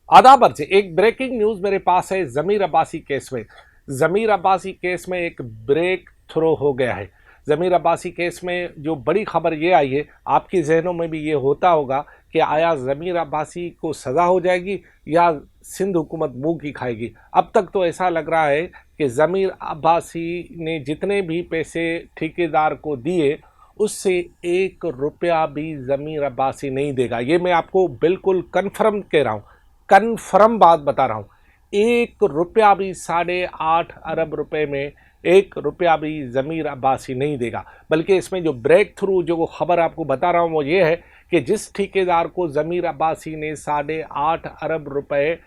आदाब अर्ज एक ब्रेकिंग न्यूज़ मेरे पास है ज़मीर अब्बासी केस में। ज़मीर अब्बासी केस में एक ब्रेक थ्रो हो गया है। ज़मीर अब्बासी केस में जो बड़ी खबर ये आई है, आपके जहनों में भी ये होता होगा कि आया ज़मीर अब्बासी को सज़ा हो जाएगी या सिंध हुकूमत मुंह की खाएगी। अब तक तो ऐसा लग रहा है कि ज़मीर अब्बासी ने जितने भी पैसे ठेकेदार को दिए उससे 1 रुपया भी ज़मीर अब्बासी नहीं देगा। ये मैं आपको बिल्कुल कन्फर्म कह रहा हूँ, कन्फर्म बात बता रहा हूँ। 1 रुपया भी 8.5 अरब रुपए में 1 रुपया भी ज़मीर अब्बासी नहीं देगा। बल्कि इसमें जो ब्रेक थ्रू जो खबर आपको बता रहा हूँ वो ये है कि जिस ठेकेदार को ज़मीर अब्बासी ने 8.5 अरब रुपए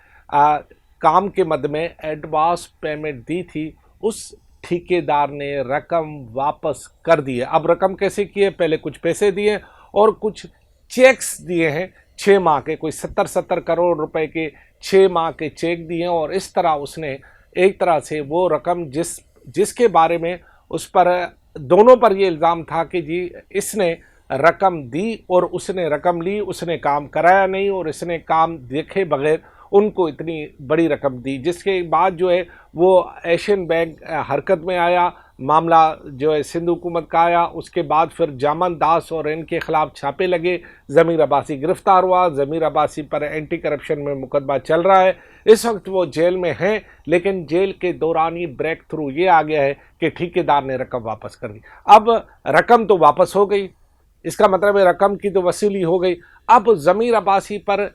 काम के मद में एडवांस पेमेंट दी थी, उस ठेकेदार ने रकम वापस कर दी है। अब रकम कैसे की है? पहले कुछ पैसे दिए और कुछ चेक्स दिए हैं 6 माह के, कोई 70 करोड़ रुपए के 6 माह के चेक दिए, और इस तरह उसने एक तरह से वो रकम जिसके बारे में उस पर दोनों पर ये इल्ज़ाम था कि जी इसने रकम दी और उसने रकम ली, उसने काम कराया नहीं और इसने काम देखे बगैर उनको इतनी बड़ी रकम दी, जिसके बाद जो है वो एशियन बैंक हरकत में आया, मामला जो है सिंध हुकूमत का आया। उसके बाद फिर जामन दास और इनके खिलाफ छापे लगे, ज़मीर अब्बासी गिरफ्तार हुआ। ज़मीर अब्बासी पर एंटी करप्शन में मुकदमा चल रहा है, इस वक्त वो जेल में हैं, लेकिन जेल के दौरान ही ब्रेक थ्रू ये आ गया है कि ठेकेदार ने रकम वापस कर दी। अब रकम तो वापस हो गई, इसका मतलब है रकम की तो वसूली हो गई। अब ज़मीर अब्बासी पर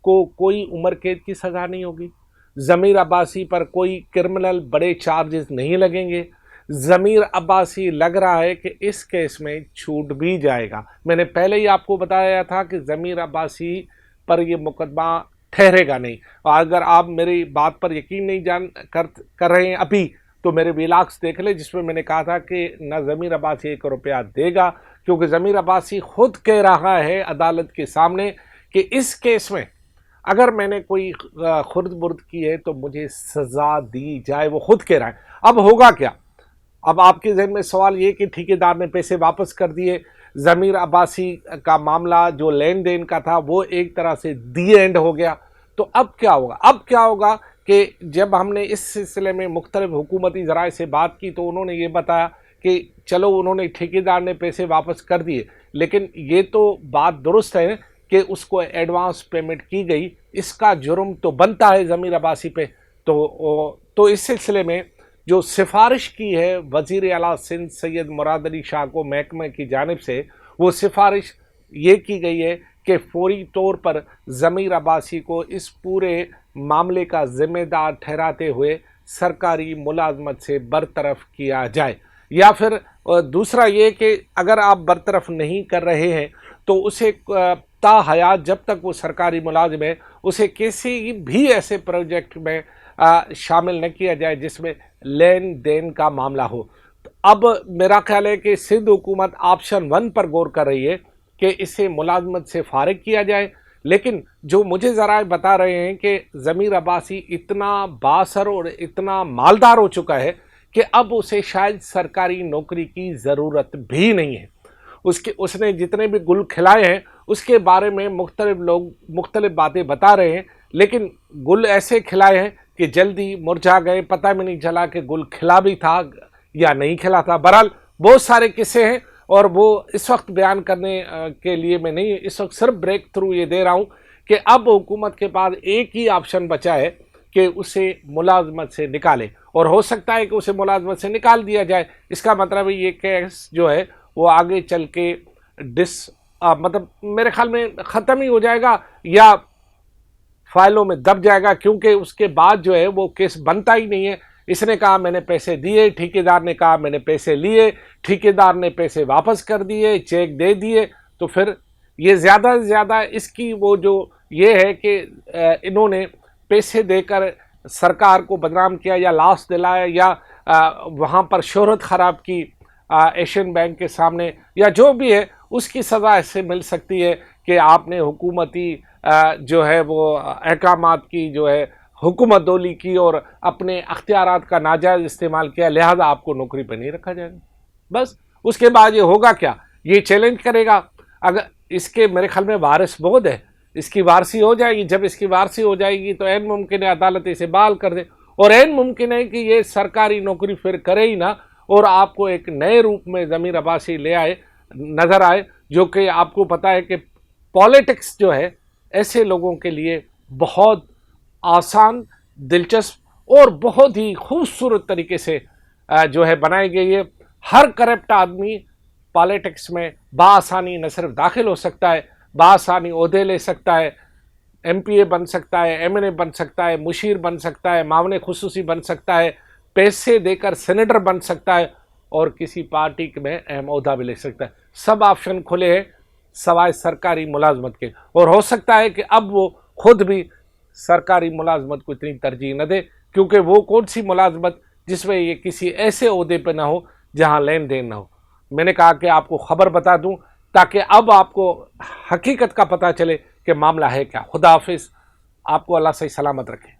कोई उम्र कैद की सज़ा नहीं होगी, ज़मीर अब्बासी पर कोई क्रिमिनल बड़े चार्जेस नहीं लगेंगे। ज़मीर अब्बासी लग रहा है कि इस केस में छूट भी जाएगा। मैंने पहले ही आपको बताया था कि ज़मीर अब्बासी पर यह मुकदमा ठहरेगा नहीं, और अगर आप मेरी बात पर यकीन नहीं कर रहे हैं अभी, तो मेरे व्लॉग्स देख ले जिसमें मैंने कहा था कि न ज़मीर अब्बासी 1 रुपया देगा, क्योंकि ज़मीर अब्बासी खुद कह रहा है अदालत के सामने कि इस केस में अगर मैंने कोई खुर्द बुर्द की है तो मुझे सज़ा दी जाए, वो खुद कह रहा है। अब होगा क्या? अब आपके जहन में सवाल ये कि ठेकेदार ने पैसे वापस कर दिए, ज़मीर अब्बासी का मामला जो लेन देन का था वो एक तरह से दी एंड हो गया। तो अब क्या होगा? अब क्या होगा कि जब हमने इस सिलसिले में मुख्तलिफ हुकूमती ज़राए से बात की तो उन्होंने ये बताया कि चलो उन्होंने ठेकेदार ने पैसे वापस कर दिए, लेकिन ये तो बात दुरुस्त है कि उसको एडवांस पेमेंट की गई, इसका जुर्म तो बनता है ज़मीर अब्बासी पे। तो इस सिलसिले में जो सिफारिश की है वज़ीर आला सिंध सैयद मुराद अली शाह को महकमे की जानिब से, वो सिफारिश ये की गई है कि फौरी तौर पर ज़मीर अब्बासी को इस पूरे मामले का ज़िम्मेदार ठहराते हुए सरकारी मुलाजमत से बरतरफ किया जाए, या फिर दूसरा ये कि अगर आप बरतरफ नहीं कर रहे हैं तो उसे ता हयात जब तक वो सरकारी मुलाजिम है उसे किसी भी ऐसे प्रोजेक्ट में शामिल न किया जाए जिसमें लेन देन का मामला हो। तो अब मेरा ख्याल है कि सिंध हुकूमत ऑप्शन 1 पर गौर कर रही है कि इसे मुलाजमत से फारिग किया जाए, लेकिन जो मुझे ज़रा बता रहे हैं कि ज़मीर अब्बासी इतना बासर और इतना मालदार हो चुका है कि अब उसे शायद सरकारी नौकरी की ज़रूरत भी नहीं है। उसने जितने भी गुल खिलाए हैं उसके बारे में मुख्तलिफ लोग मुख्तलिफ बातें बता रहे हैं, लेकिन गुल ऐसे खिलाए हैं कि जल्दी मुरझा गए, पता भी नहीं चला कि गुल खिला भी था या नहीं खिला था। बहरहाल बहुत सारे किस्से हैं और वो इस वक्त बयान करने के लिए मैं नहीं, इस वक्त सिर्फ ब्रेक थ्रू ये दे रहा हूँ कि अब हुकूमत के पास एक ही ऑप्शन बचा है कि उसे मुलाजमत से निकाले, और हो सकता है कि उसे मुलाजमत से निकाल दिया जाए। इसका मतलब है ये केस जो है वो आगे चल के मतलब मेरे ख्याल में ख़त्म ही हो जाएगा या फाइलों में दब जाएगा, क्योंकि उसके बाद जो है वो केस बनता ही नहीं है। इसने कहा मैंने पैसे दिए, ठेकेदार ने कहा मैंने पैसे लिए, ठेकेदार ने पैसे वापस कर दिए, चेक दे दिए, तो फिर ये ज़्यादा से ज़्यादा इसकी वो जो ये है कि इन्होंने पैसे देकर सरकार को बदनाम किया या लाश दिलाया या वहाँ पर शोहरत ख़राब की एशियन बैंक के सामने, या जो भी है उसकी सज़ा ऐसे मिल सकती है कि आपने हुकूमती जो है वो अहकामात की जो है हुकूमत दौली की और अपने अख्तियारात का नाजायज़ इस्तेमाल किया, लिहाजा आपको नौकरी पर नहीं रखा जाएगा। बस उसके बाद ये होगा क्या? ये चैलेंज करेगा। अगर इसके मेरे ख्याल में वारिस बहुत है, اس کی وارثی ہو جائے گی. جب اس کی وارثی ہو جائے گی تو عین ممکن ہے عدالت اسے بحال کر دے, اور عین ممکن ہے کہ یہ سرکاری نوکری پھر کرے ہی نہ, اور آپ کو ایک نئے روپ میں ضمیر عباسی نظر آئے, جو کہ آپ کو پتہ ہے کہ پالیٹکس جو ہے ایسے لوگوں کے لیے بہت آسان, دلچسپ اور بہت ہی خوبصورت طریقے سے جو ہے بنائی گئی ہے. ہر کرپٹ آدمی پالیٹکس میں بآسانی نہ صرف داخل ہو سکتا ہے, بآسانی عہدے لے سکتا ہے, ایم پی اے بن سکتا ہے, ایم این اے بن سکتا ہے, مشیر بن سکتا ہے, معاون خصوصی بن سکتا ہے, پیسے دے کر سینیٹر بن سکتا ہے, اور کسی پارٹی میں اہم عہدہ بھی لے سکتا ہے. سب آپشن کھلے ہیں سوائے سرکاری ملازمت کے, اور ہو سکتا ہے کہ اب وہ خود بھی سرکاری ملازمت کو اتنی ترجیح نہ دے, کیونکہ وہ کون سی ملازمت جس میں یہ کسی ایسے عہدے پہ نہ ہو جہاں لین دین نہ ہو. میں نے کہا کہ آپ کو خبر بتا دوں تاکہ اب آپ کو حقیقت کا پتہ چلے کہ معاملہ ہے کیا. خدا حافظ, آپ کو اللہ صحیح سلامت رکھے.